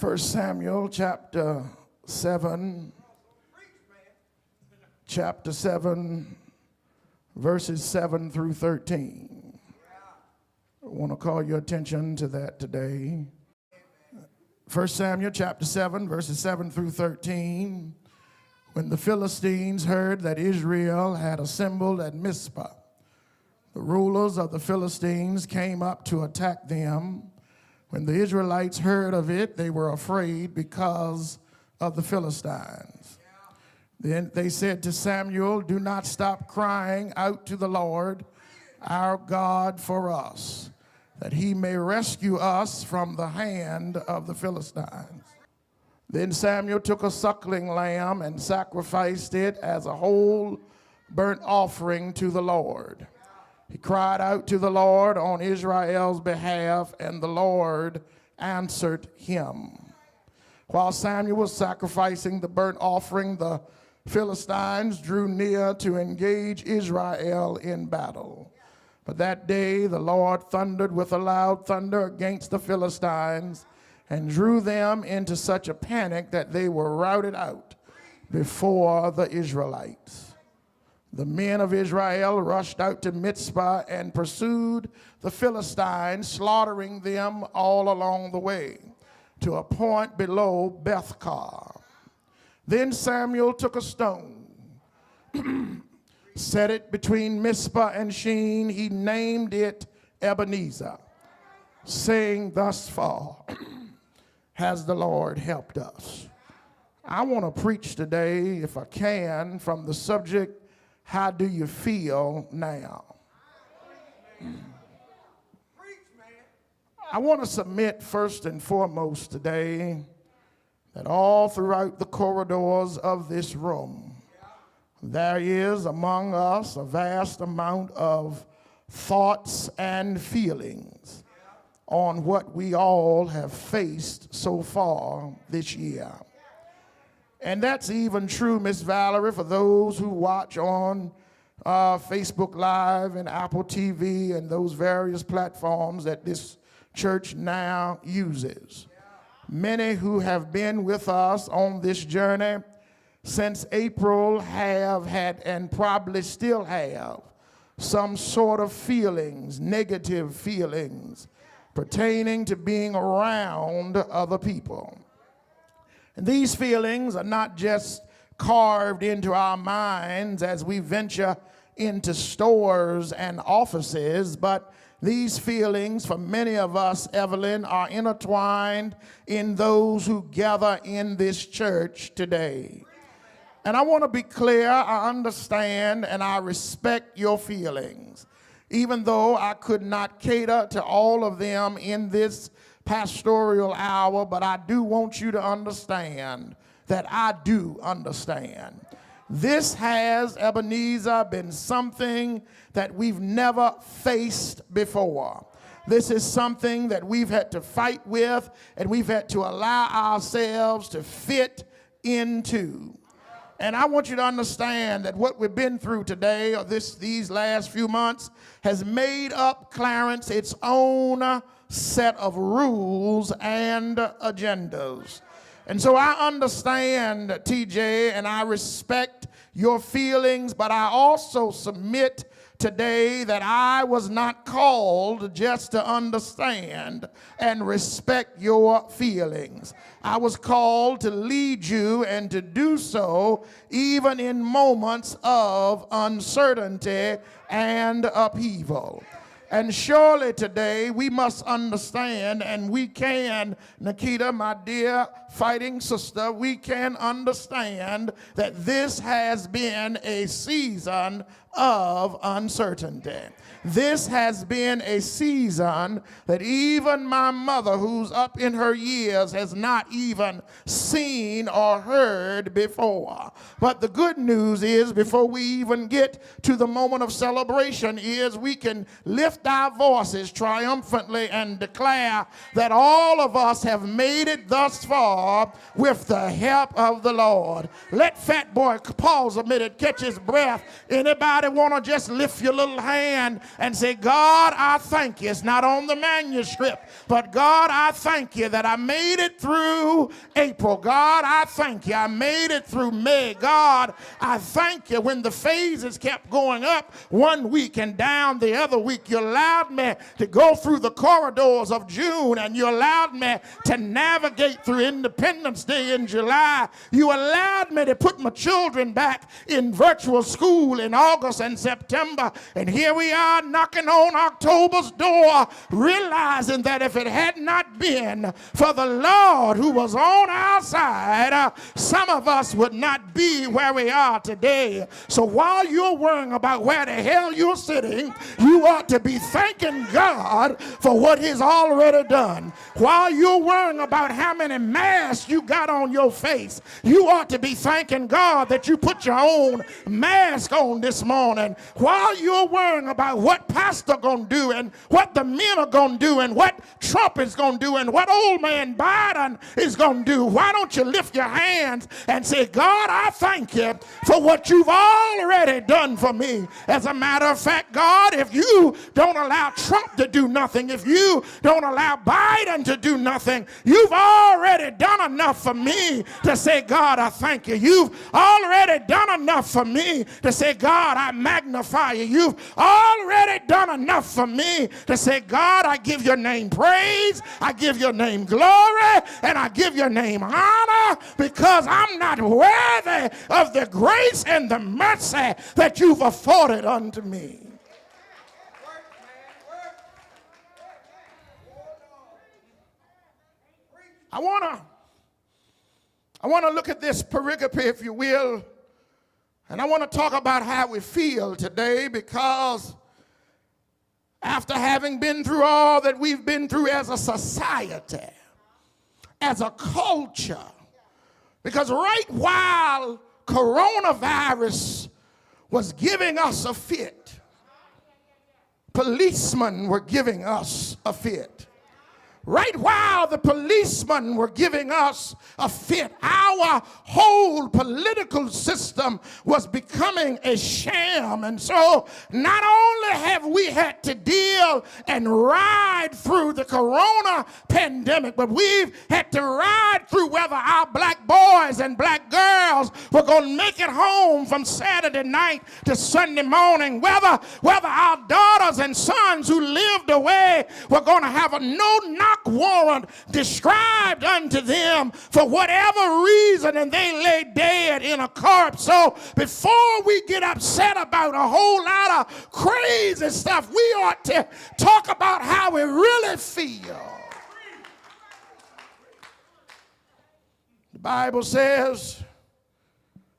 First Samuel chapter 7, verses 7 through 13. I want to call your attention to that today. First Samuel chapter 7, verses 7 through 13. When the Philistines heard that Israel had assembled at Mizpah, the rulers of the Philistines came up to attack them. When the Israelites heard of it, they were afraid because of the Philistines. Then they said to Samuel, "Do not stop crying out to the Lord our God for us, that he may rescue us from the hand of the Philistines." Then Samuel took a suckling lamb and sacrificed it as a whole burnt offering to the Lord. He cried out to the Lord on Israel's behalf, and the Lord answered him. While Samuel was sacrificing the burnt offering, the Philistines drew near to engage Israel in battle. But that day the Lord thundered with a loud thunder against the Philistines and drew them into such a panic that they were routed out before the Israelites. The men of Israel rushed out to Mizpah and pursued the Philistines, slaughtering them all along the way to a point below Bethkar. Then Samuel took a stone, set it between Mizpah and Sheen. He named it Ebenezer, saying, "Thus far has the Lord helped us." I want to preach today, if I can, from the subject, how do you feel now? I want to submit first and foremost today that all throughout the corridors of this room, there is among us a vast amount of thoughts and feelings on what we all have faced so far this year. And that's even true, Miss Valerie, for those who watch on Facebook Live and Apple TV and those various platforms that this church now uses. Many who have been with us on this journey since April have had and probably still have some sort of feelings, negative feelings, pertaining to being around other people. And these feelings are not just carved into our minds as we venture into stores and offices, but these feelings for many of us, Evelyn, are intertwined in those who gather in this church today. And I want to be clear, I understand and I respect your feelings, even though I could not cater to all of them in this pastoral hour, but I do want you to understand that I do understand. This has, Ebenezer, been something that we've never faced before. This is something that we've had to fight with and we've had to allow ourselves to fit into. And I want you to understand that what we've been through today, or these last few months, has made up, Clarence, its own set of rules and agendas. And so I understand, TJ, and I respect your feelings, but I also submit today that I was not called just to understand and respect your feelings. I was called to lead you and to do so even in moments of uncertainty and upheaval. And surely today we must understand, and we can, Nikita, my dear fighting sister, we can understand that this has been a season of uncertainty. This has been a season that even my mother, who's up in her years, has not even seen or heard before. But the good news is, before we even get to the moment of celebration, is we can lift lift our voices triumphantly and declare that all of us have made it thus far with the help of the Lord. Let fat boy pause a minute, catch his breath. Anybody want to just lift your little hand and say, God, I thank you. It's not on the manuscript, but God, I thank you that I made it through April. God, I thank you. I made it through May. God, I thank you when the phases kept going up one week and down the other week. You allowed me to go through the corridors of June, and you allowed me to navigate through Independence Day in July. You allowed me to put my children back in virtual school in August and September. And here we are knocking on October's door, realizing that if it had not been for the Lord who was on our side, some of us would not be where we are today. So while you're worrying about where the hell you're sitting, you ought to be thanking God for what He's already done. While you're worrying about how many masks you got on your face, you ought to be thanking God that you put your own mask on this morning. While you're worrying about what pastor gonna do and what the men are gonna do and what Trump is gonna do and what old man Biden is gonna do, why don't you lift your hands and say, God, I thank you for what you've already done for me. As a matter of fact, God, if you don't allow Trump to do nothing, if you don't allow Biden to do nothing, you've already done enough for me to say, God, I thank you. You've already done enough for me to say, God, I magnify you. You've already done enough for me to say, God, I give your name praise, I give your name glory, and I give your name honor, because I'm not worthy of the grace and the mercy that you've afforded unto me. I want to look at this pericope, if you will, and I want to talk about how we feel today, because after having been through all that we've been through as a society, as a culture, because right while coronavirus was giving us a fit, policemen were giving us a fit. Right while the policemen were giving us a fit, our whole political system was becoming a sham. And so not only have we had to deal and ride through the corona pandemic, but we've had to ride through whether our black boys and black girls were going to make it home from Saturday night to Sunday morning, whether our daughters and sons who lived away were going to have a no-knock warrant described unto them for whatever reason, and they lay dead in a corpse. So before we get upset about a whole lot of crazy stuff, we ought to talk about how we really feel. The Bible says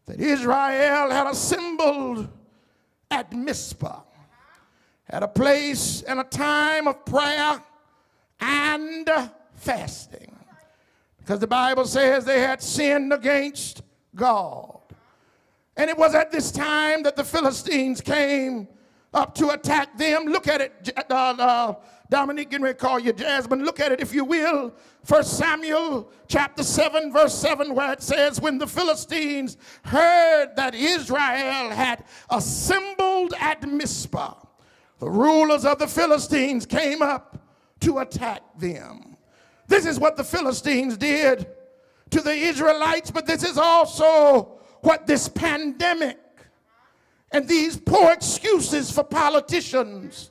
that Israel had assembled at Mizpah, at a place and a time of prayer and fasting, because the Bible says they had sinned against God. And it was at this time that the Philistines came up to attack them. Look at it, Dominique, getting ready to call you Jasmine. Look at it, if you will. 1 Samuel chapter 7, verse 7, where it says, when the Philistines heard that Israel had assembled at Mizpah, the rulers of the Philistines came up to attack them. This is what the Philistines did to the Israelites, but this is also what this pandemic and these poor excuses for politicians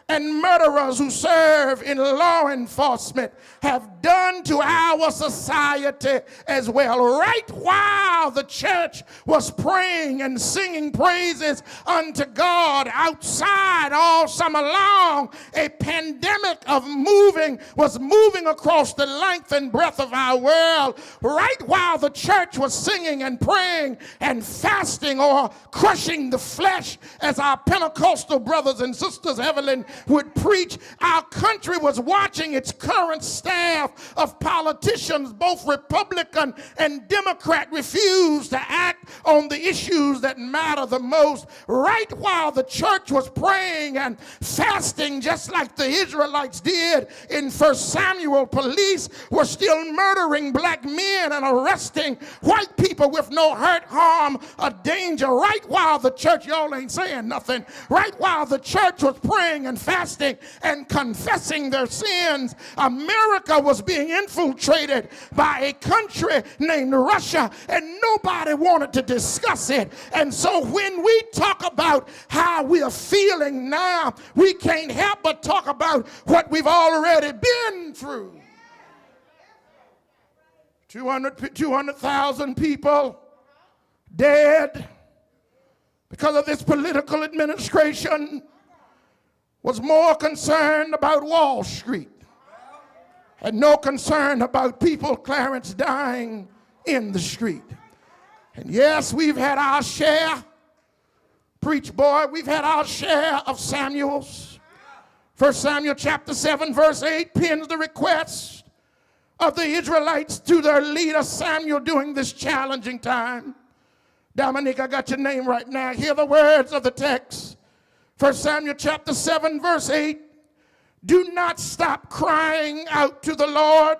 and murderers who serve in law enforcement have done to our society as well. Right while the church was praying and singing praises unto God outside all summer long, a pandemic was moving across the length and breadth of our world. Right while the church was singing and praying and fasting or crushing the flesh, as our Pentecostal brothers and sisters Evelyn would preach. Our country was watching its current staff of politicians, both Republican and Democrat, refuse to act on the issues that matter the most. Right while the church was praying and fasting, just like the Israelites did in 1 Samuel, police were still murdering black men and arresting white people with no hurt, harm, or danger. Right while the church, y'all ain't saying nothing, right while the church was praying and fasting and confessing their sins, America was being infiltrated by a country named Russia, and nobody wanted to discuss it. And so when we talk about how we are feeling now, we can't help but talk about what we've already been through. 200,000 people dead because of this political administration was more concerned about Wall Street and no concern about people, Clarence, dying in the street. And yes, we've had our share, preach boy, we've had our share of Samuels. 1 Samuel chapter 7 verse 8 pins the request of the Israelites to their leader Samuel during this challenging time. Dominic, I got your name right now. Hear the words of the text. 1 Samuel chapter 7 verse 8. Do not stop crying out to the Lord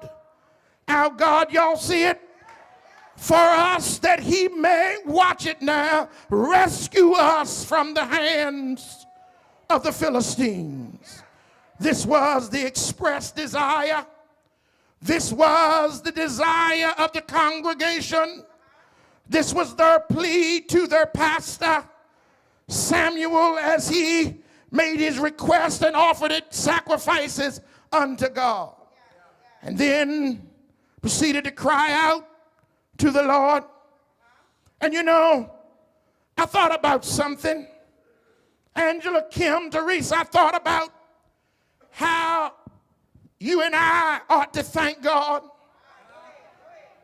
our God. Y'all see it? For us, that he may, watch it now, rescue us from the hands of the Philistines. This was the expressed desire. This was the desire of the congregation. This was their plea to their pastor, Samuel, as he made his request and offered it sacrifices unto God. And then proceeded to cry out to the Lord. And you know, I thought about something. Angela, Kim, Teresa, I thought about how you and I ought to thank God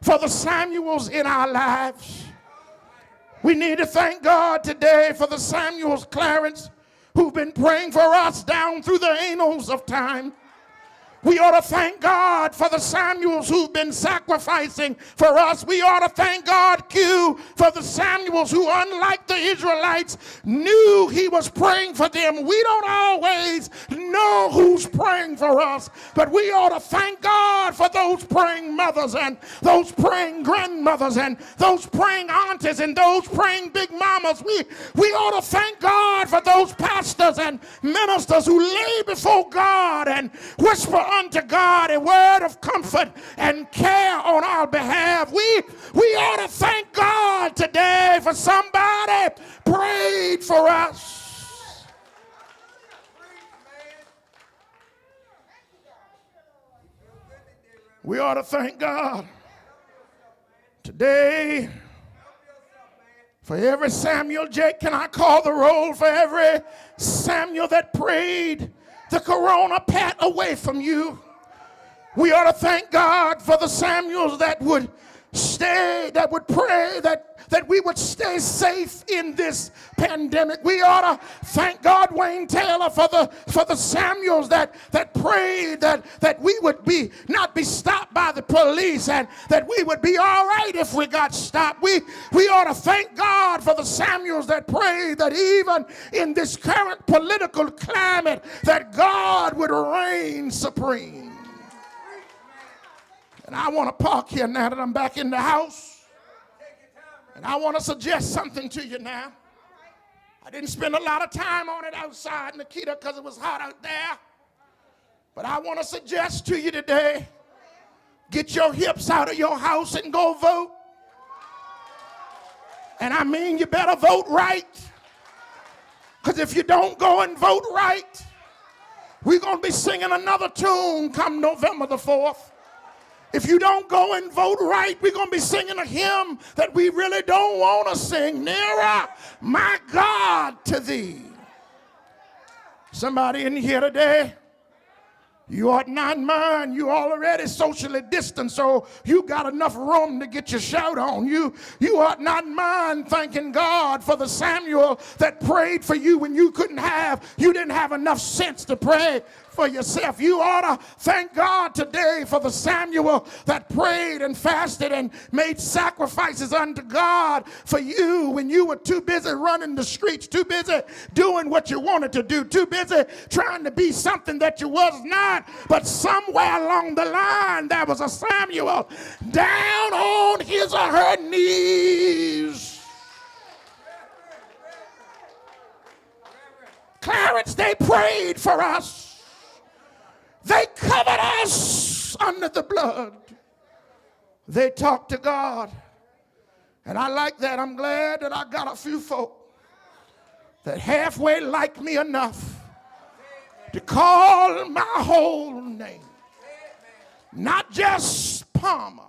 for the Samuels in our lives. We need to thank God today for the Samuels, Clarence, who've been praying for us down through the annals of time. We ought to thank God for the Samuels who've been sacrificing for us. We ought to thank God, Q, for the Samuels who, unlike the Israelites, knew he was praying for them. We don't always know who's praying for us, but we ought to thank God for those praying mothers and those praying grandmothers and those praying aunties and those praying big mamas. We ought to thank God for those pastors and ministers who lay before God and whisper unto God a word of comfort and care on our behalf. We ought to thank God today for somebody prayed for us. We ought to thank God today for every Samuel. Jake, can I call the roll for every Samuel that prayed the corona pat away from you? We ought to thank God for the Samuels that would stay, that would pray, that we would stay safe in this pandemic. We ought to thank God, Wayne Taylor, for the Samuels that prayed that we would not be stopped by the police and that we would be all right if we got stopped. We ought to thank God for the Samuels that prayed that even in this current political climate that God would reign supreme. And I want to park here now that I'm back in the house. And I want to suggest something to you now. I didn't spend a lot of time on it outside, Nikita, because it was hot out there. But I want to suggest to you today, get your hips out of your house and go vote. And I mean, you better vote right. Because if you don't go and vote right, we're going to be singing another tune come November the 4th. If you don't go and vote right, we're going to be singing a hymn that we really don't want to sing. Nearer, my God, to thee. Somebody in here today, You ought not mind. You already socially distant, so you got enough room to get your shout on. You ought not mind thanking God for the Samuel that prayed for you when you didn't have enough sense to pray for yourself. You ought to thank God today for the Samuel that prayed and fasted and made sacrifices unto God for you when you were too busy running the streets, too busy doing what you wanted to do, too busy trying to be something that you was not. But somewhere along the line there was a Samuel down on his or her knees. Clarence, they prayed for us. They covered us under the blood. They talked to God. And I like that. I'm glad that I got a few folk that halfway like me enough to call my whole name. Not just Palmer,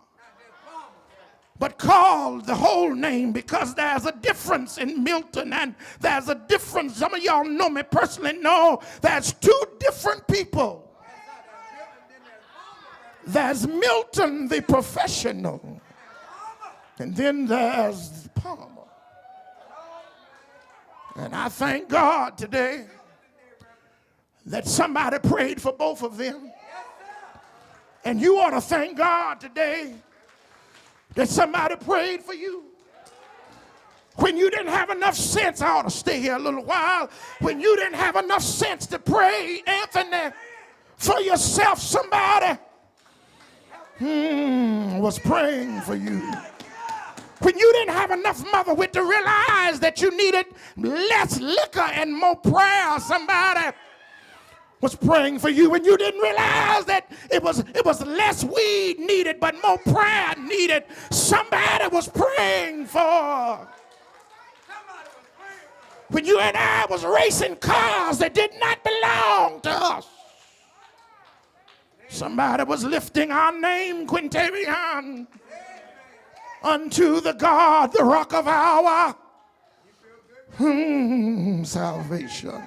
but call the whole name, because there's a difference in Milton and there's a difference. Some of y'all know me personally, know there's two different people. There's Milton the professional, and then there's Palmer. And I thank God today that somebody prayed for both of them. And you ought to thank God today that somebody prayed for you. When you didn't have enough sense, I ought to stay here a little while. When you didn't have enough sense to pray, Anthony, for yourself, somebody was praying for you. When you didn't have enough mother wit to realize that you needed less liquor and more prayer, somebody was praying for you. When you didn't realize that it was less weed needed but more prayer needed, somebody was praying for. When you and I was racing cars that did not belong to us, somebody was lifting our name, Quintarian, unto the God, the rock of our salvation.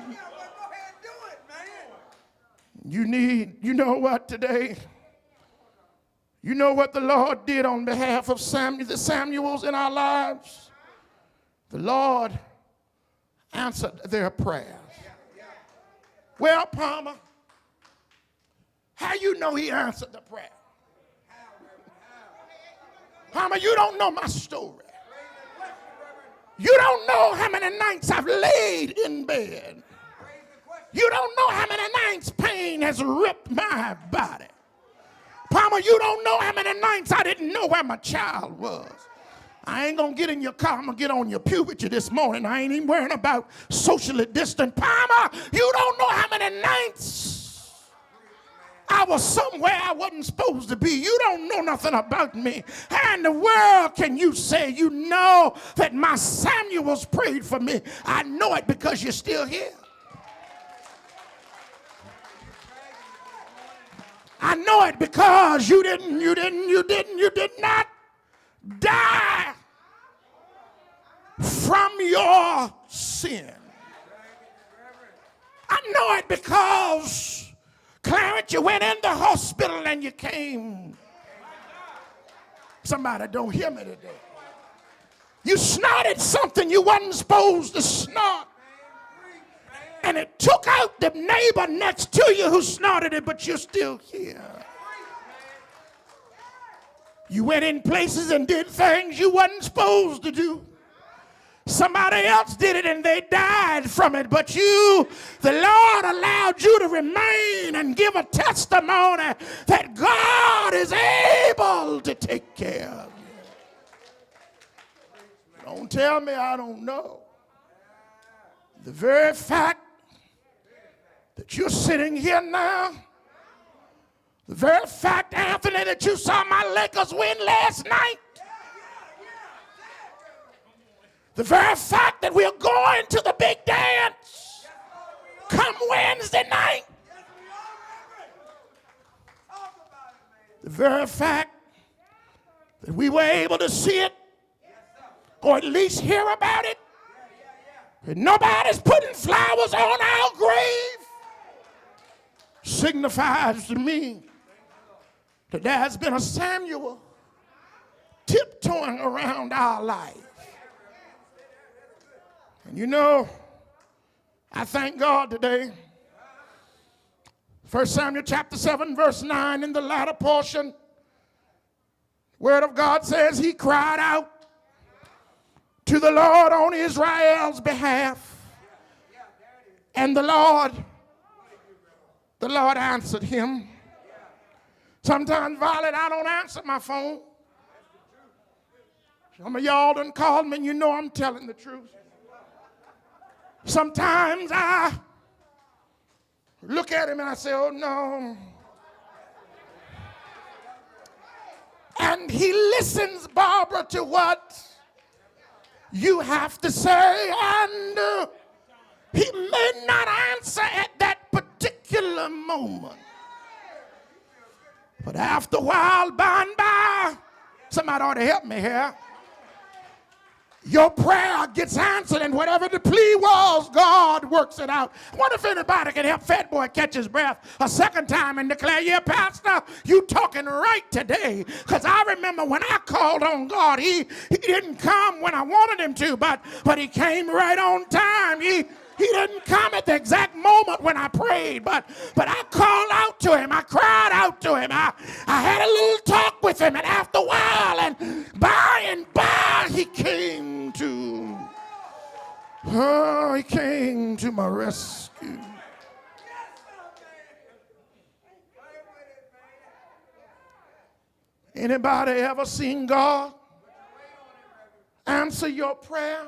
You know what today? You know what the Lord did on behalf of the Samuels in our lives? The Lord answered their prayers. Well, Palmer, how you know he answered the prayer? Palmer, you don't know my story. You don't know how many nights I've laid in bed. You don't know how many nights pain has ripped my body. Palmer, you don't know how many nights I didn't know where my child was. I ain't gonna get in your car. I'm gonna get on your pew with you this morning. I ain't even worrying about socially distant. Palmer, you don't know how many nights I was somewhere I wasn't supposed to be. You don't know nothing about me. How in the world can you say you know that my Samuels prayed for me? I know it because you're still here. I know it because you did not die from your sin. I know it because, Clarence, you went in the hospital and you came. Somebody don't hear me today. You snorted something you wasn't supposed to snort. And it took out the neighbor next to you who snorted it, but you're still here. You went in places and did things you wasn't supposed to do. Somebody else did it and they died from it, but you, the Lord allowed you to remain and give a testimony that God is able to take care of you. Don't tell me I don't know. The very fact that you're sitting here now, the very fact, Anthony, that you saw my Lakers win last night, the very fact that we're going to the big dance come Wednesday night, the very fact that we were able to see it or at least hear about it, and nobody's putting flowers on our grave, signifies to me that there has been a Samuel tiptoeing around our life. And you know, I thank God today. 1 Samuel chapter 7 verse 9 in the latter portion, Word of God says he cried out to the Lord on Israel's behalf. And the Lord answered him. Sometimes, Violet, I don't answer my phone. Some of y'all done called me and you know I'm telling the truth. Sometimes I look at him and I say, oh no. And he listens, Barbara, to what you have to say, and he may not answer at that particular moment. But after a while, by and by, somebody ought to help me here. Your prayer gets answered, and whatever the plea was, God works it out. I wonder if anybody can help Fat Boy catch his breath a second time and declare, yeah, Pastor, you talking right today. Because I remember when I called on God, he didn't come when I wanted him to, but he came right on time. He didn't come at the exact moment when I prayed, but I called out to him. I cried out to him. I had a little talk with him, and after a while, and by, he came to my rescue. Anybody ever seen God answer your prayer?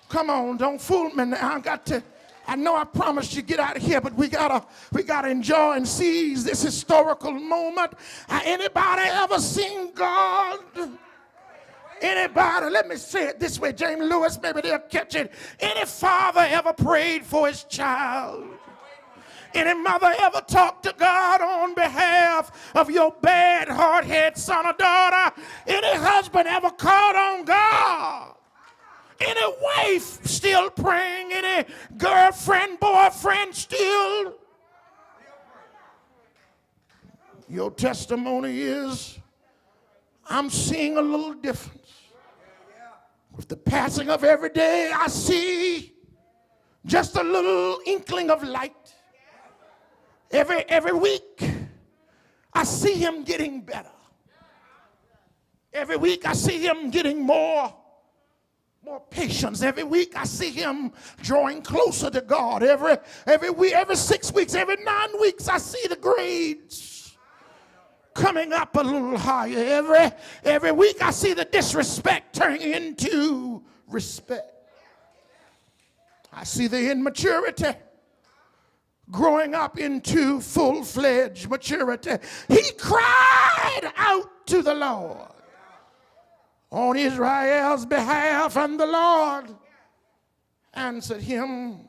Come on, don't fool me now. I know I promised you get out of here, but we gotta enjoy and seize this historical moment. Anybody ever seen God? Anybody, let me say it this way, James Lewis, maybe they'll catch it. Any father ever prayed for his child? Any mother ever talked to God on behalf of your bad, hard-headed son or daughter? Any husband ever called on God? Any wife still praying? Any girlfriend, boyfriend still? Your testimony is, I'm seeing a little difference. With the passing of every day, I see just a little inkling of light. Every week, I see him getting better. Every week, I see him getting more patience. Every week I see him drawing closer to God. Every week, every 6 weeks, every 9 weeks, I see the grades coming up a little higher. Every week I see the disrespect turning into respect. I see the immaturity growing up into full-fledged maturity. He cried out to the Lord on Israel's behalf, and the Lord answered him.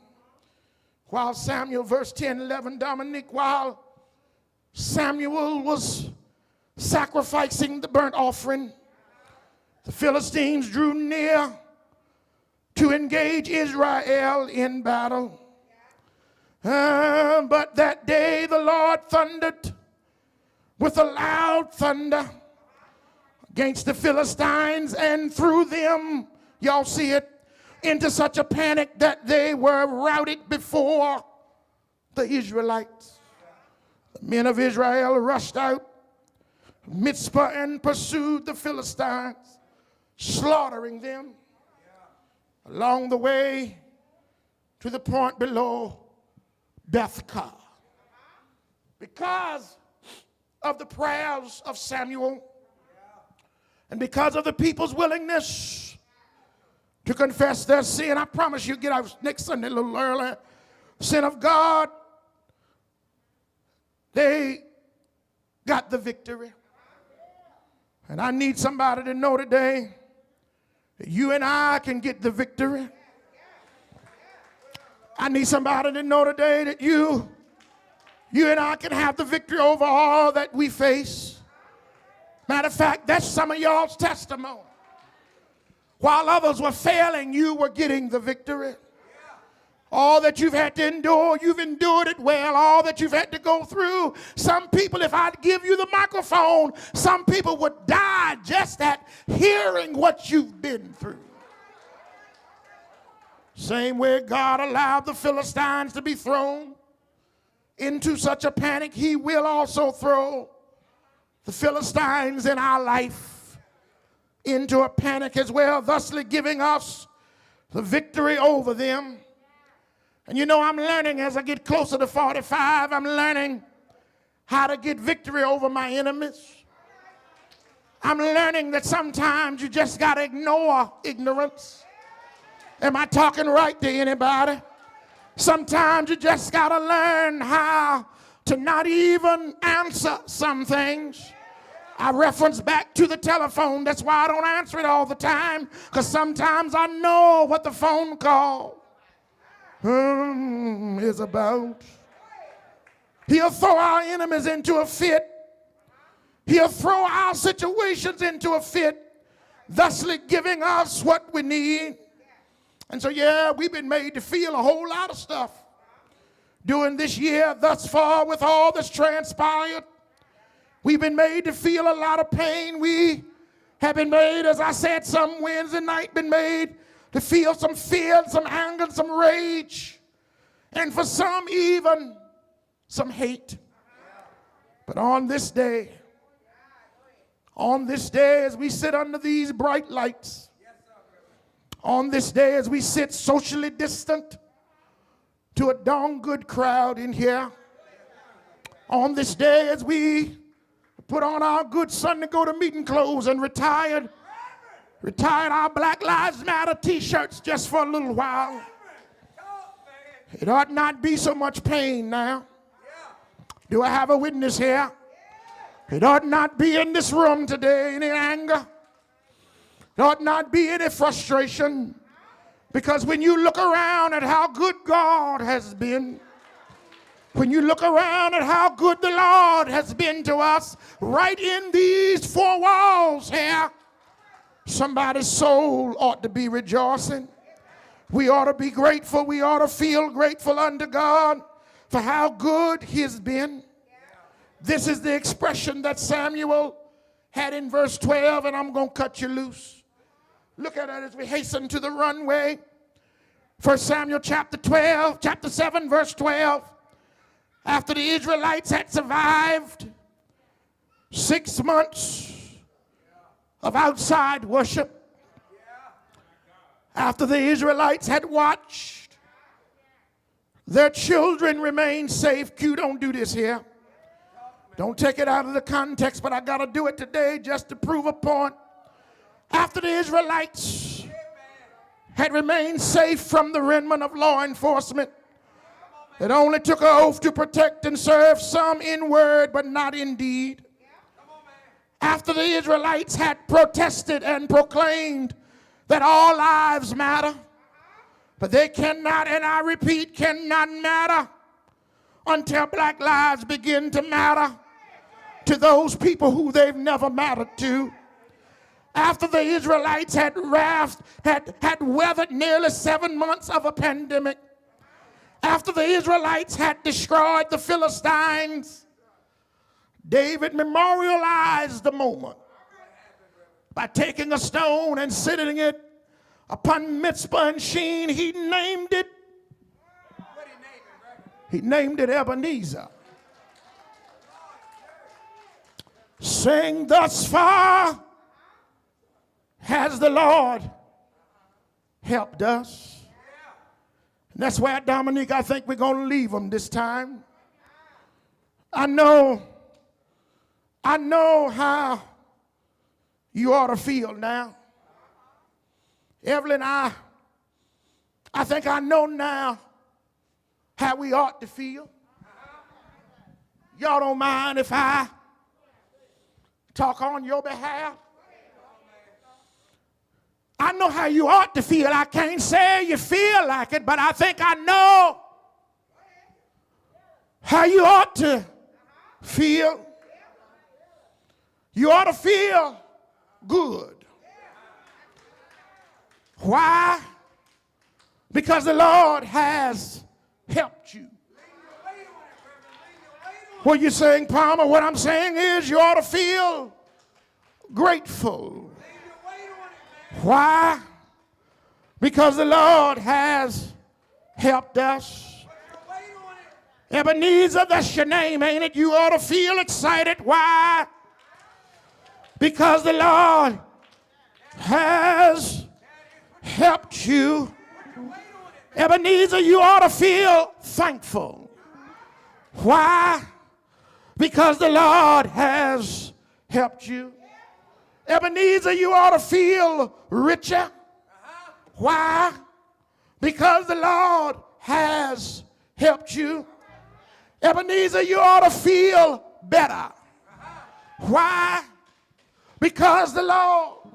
While Samuel, verse 10, 11, Dominique, while Samuel was sacrificing the burnt offering, the Philistines drew near to engage Israel in battle. But that day the Lord thundered with a loud thunder against the Philistines and threw them, y'all see it, into such a panic that they were routed before the Israelites. The men of Israel rushed out Mizpah and pursued the Philistines, slaughtering them along the way to the point below Bethkar. Because of the prayers of Samuel, and because of the people's willingness to confess their sin, I promise you, get out next Sunday a little early, sin of God, they got the victory. And I need somebody to know today that you and I can get the victory. I need somebody to know today that you and I can have the victory over all that we face. Matter of fact, that's some of y'all's testimony. While others were failing, you were getting the victory. All that you've had to endure, you've endured it well. All that you've had to go through. Some people, if I'd give you the microphone, some people would die just at hearing what you've been through. Same way God allowed the Philistines to be thrown into such a panic, he will also throw the Philistines in our life into a panic as well, thusly giving us the victory over them. And you know, I'm learning as I get closer to 45, I'm learning how to get victory over my enemies. I'm learning that sometimes you just got to ignore ignorance. Am I talking right to anybody? Sometimes you just got to learn how to not even answer some things. I reference back to the telephone. That's why I don't answer it all the time, because sometimes I know what the phone call is about. He'll throw our enemies into a fit. He'll throw our situations into a fit, thusly giving us what we need. And so, yeah, we've been made to feel a whole lot of stuff during this year thus far with all that's transpired. We've been made to feel a lot of pain. We have been made, as I said, some Wednesday night, been made to feel some fear, some anger, some rage, and for some even some hate. But on this day as we sit under these bright lights, on this day as we sit socially distant to a darn good crowd in here, on this day as we put on our good Sunday go to meeting clothes and retired our Black Lives Matter t-shirts just for a little while, it ought not be so much pain now. Do I have a witness here? It ought not be in this room today any anger. It ought not be any frustration, because when you look around at how good God has been, when you look around at how good the Lord has been to us right in these four walls here, somebody's soul ought to be rejoicing. We ought to be grateful. We ought to feel grateful unto God for how good He's been. This is the expression that Samuel had in verse 12, and I'm going to cut you loose. Look at it as we hasten to the runway. 1 Samuel chapter 7, verse 12. After the Israelites had survived 6 months of outside worship, after the Israelites had watched their children remain safe. Q, don't do this here. Don't take it out of the context, but I got to do it today just to prove a point. After the Israelites had remained safe from the remnant of law enforcement, it only took an oath to protect and serve some in word but not in deed. After the Israelites had protested and proclaimed that all lives matter, but they cannot, and I repeat, cannot matter until black lives begin to matter to those people who they've never mattered to. After the Israelites had weathered nearly 7 months of a pandemic, after the Israelites had destroyed the Philistines, David memorialized the moment by taking a stone and sitting it upon Mizpah and Sheen. He named it Ebenezer, saying, thus far has the Lord helped us. And that's where, Dominique, I think we're going to leave them this time. I know how you ought to feel now. Evelyn, I think I know now how we ought to feel. Y'all don't mind if I talk on your behalf? I know how you ought to feel. I can't say you feel like it, but I think I know how you ought to feel. You ought to feel good. Why? Because the Lord has helped you. What you're saying, Palmer, what I'm saying is you ought to feel grateful. Why? Because the Lord has helped us. Ebenezer, that's your name, ain't it? You ought to feel excited. Why? Because the Lord has helped you. Ebenezer, you ought to feel thankful. Why? Because the Lord has helped you. Ebenezer, you ought to feel richer. Why? Because the Lord has helped you. Ebenezer, you ought to feel better. Why? Because the Lord,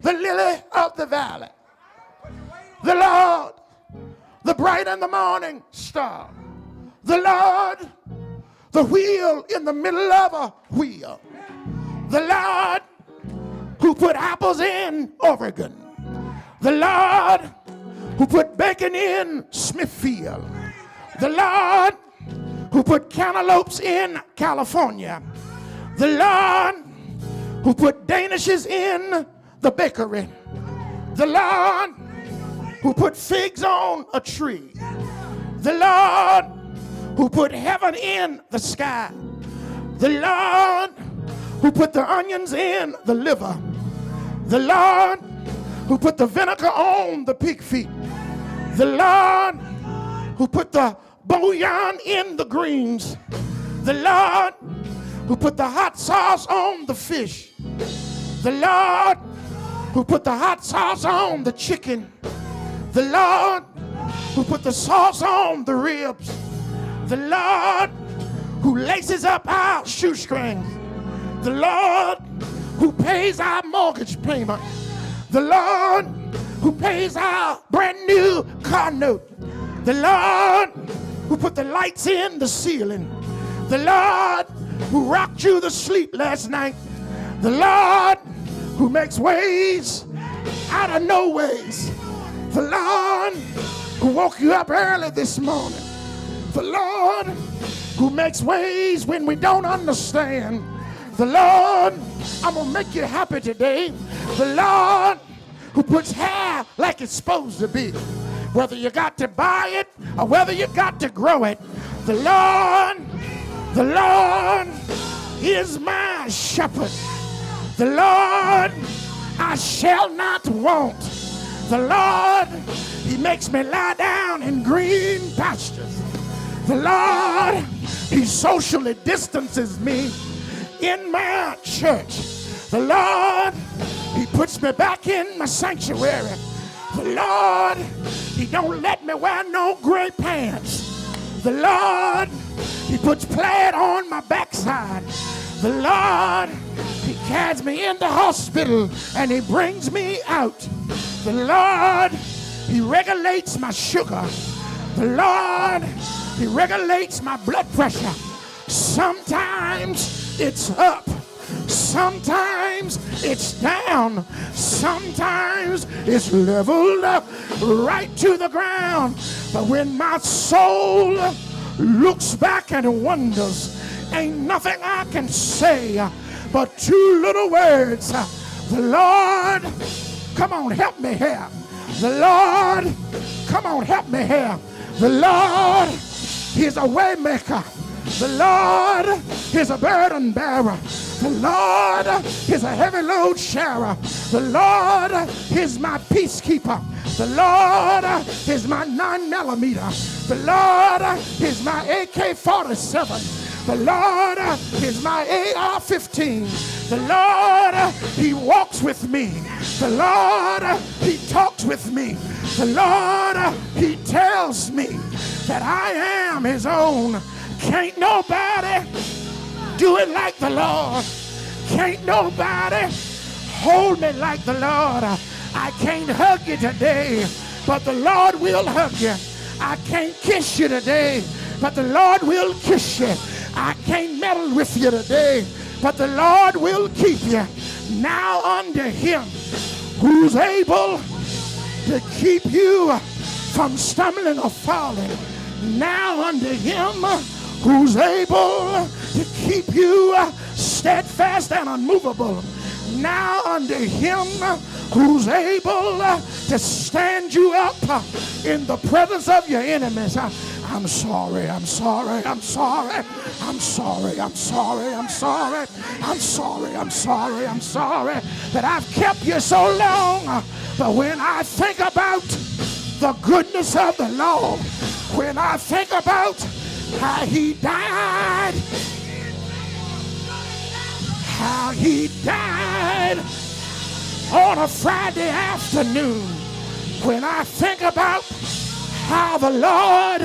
the lily of the valley, the Lord, the bright and the morning star, the Lord, the wheel in the middle of a wheel, the Lord who put apples in Oregon, the Lord who put bacon in Smithfield, the Lord who put cantaloupes in California, the Lord who put danishes in the bakery, the Lord who put figs on a tree, the Lord who put heaven in the sky, the Lord who put the onions in the liver, the Lord who put the vinegar on the pig feet, the Lord who put the bouillon in the greens, the Lord who put the hot sauce on the fish, the Lord who put the hot sauce on the chicken, the Lord who put the sauce on the ribs, the Lord who laces up our shoestrings, the Lord who pays our mortgage payment, the Lord who pays our brand new car note, the Lord who put the lights in the ceiling, the Lord who rocked you to sleep last night, the Lord who makes ways out of no ways, the Lord who woke you up early this morning, the Lord who makes ways when we don't understand, the Lord, I'm gonna make you happy today, the Lord who puts hair like it's supposed to be, whether you got to buy it or whether you got to grow it, the Lord is my shepherd, the Lord I shall not want, the Lord, he makes me lie down in green pastures, the Lord, he socially distances me in my church, the Lord, he puts me back in my sanctuary, the Lord, he don't let me wear no gray pants, the Lord, he puts plaid on my backside, the Lord, he carries me in the hospital and he brings me out, the Lord, he regulates my sugar, the Lord, he regulates my blood pressure. Sometimes it's up, sometimes it's down, sometimes it's leveled up right to the ground. But when my soul looks back and wonders, ain't nothing I can say but two little words. The Lord, come on, help me here. The Lord, come on, help me here. The Lord, he's a way maker. The Lord is a burden bearer. The Lord is a heavy load sharer. The Lord is my peacekeeper. The Lord is my 9mm. The Lord is my AK-47. The Lord is my AR-15. The Lord, he walks with me. The Lord, he talks with me. The Lord, he tells me that I am his own. Can't nobody do it like the Lord. Can't nobody hold me like the Lord. I can't hug you today, but the Lord will hug you. I can't kiss you today, but the Lord will kiss you. I can't meddle with you today, but the Lord will keep you. Now unto him who's able to keep you from stumbling or falling. Now unto him who's able to keep you steadfast and unmovable. Now unto him who's able to stand you up in the presence of your enemies. I'm sorry, I'm sorry, I'm sorry, I'm sorry, I'm sorry, I'm sorry, I'm sorry, I'm sorry, I'm sorry that I've kept you so long. But when I think about the goodness of the Lord, when I think about how he died, on a Friday afternoon, when I think about how the Lord,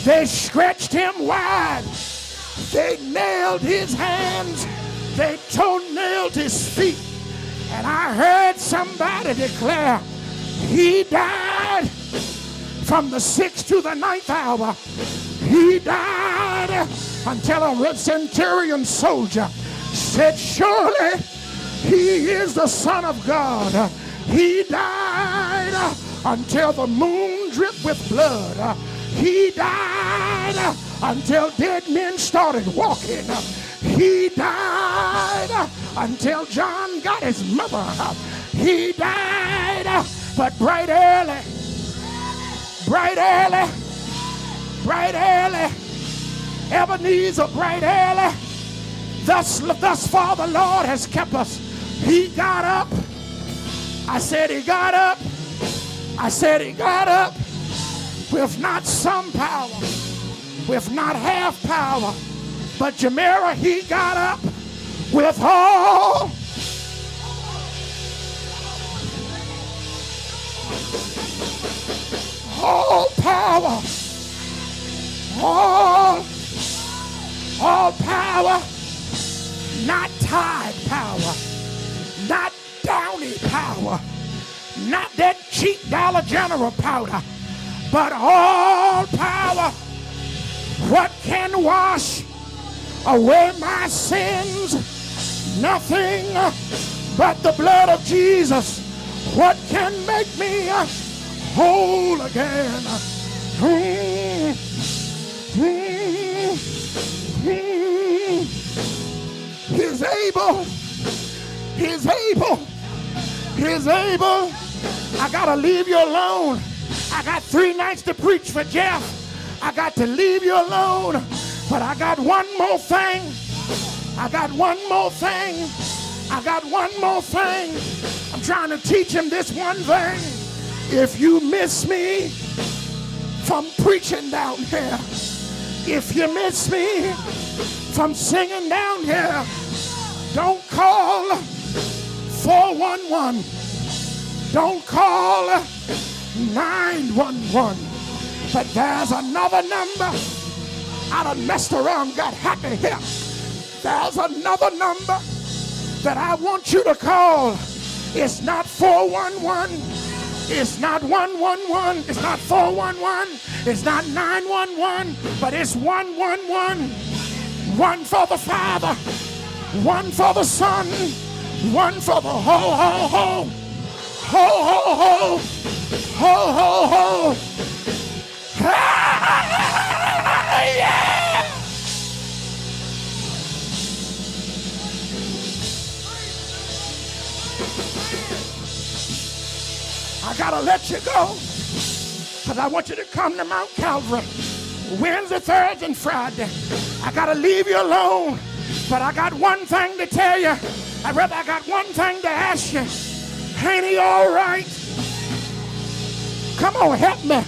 they stretched him wide, they nailed his hands, they toe-nailed his feet, and I heard somebody declare, he died from the 6th to the 9th hour. He died until a centurion soldier said, surely he is the Son of God. He died until the moon dripped with blood. He died until dead men started walking. He died until John got his mother. He died, but bright early, Ebenezer, bright early, thus far the Lord has kept us. He got up. I said he got up. I said he got up with not some power, with not half power, but Jamera, he got up with all power, all power, not Tide power, not Downy power, not that cheap Dollar General powder, but all power. What can wash away my sins? Nothing but the blood of Jesus. What can make me whole again? He's able. He's able. He's able. I gotta leave you alone. I got 3 nights to preach for Jeff. I got to leave you alone. But I got one more thing. I got one more thing. I got one more thing. I'm trying to teach him this one thing. If you miss me from preaching down here, if you miss me from singing down here, don't call 411. Don't call 911. But there's another number. I done messed around, got happy here. There's another number that I want you to call. It's not 411. It's not 111. It's not 411. It's not 911. But it's 111. One for the Father. One for the Son. One for the ho. Ho. Yeah. I gotta let you go because I want you to come to Mount Calvary Wednesday, Thursday, and Friday. I gotta leave you alone, but I got one thing to tell you. I got one thing to ask you. Ain't he all right? Come on, help me.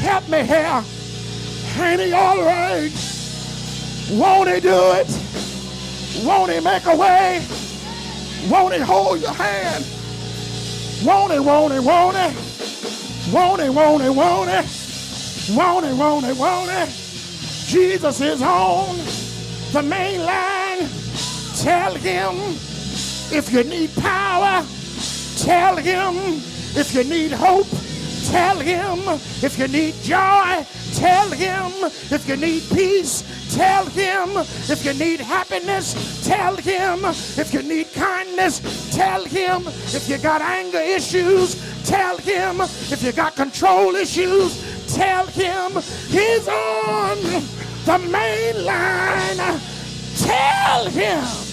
Help me here. Ain't he all right? Won't he do it? Won't he make a way? Won't he hold your hand? Won't he? Won't he? Won't he? Won't he? Won't he? Won't he? Won't he? Won't he? Won't he? Jesus is on the main line. Tell him if you need power. Tell him if you need hope. Tell him if you need joy. Tell him if you need peace. Tell him if you need happiness. Tell him if you need kindness. Tell him if you got anger issues. Tell him if you got control issues. Tell him he's on the main line. Tell him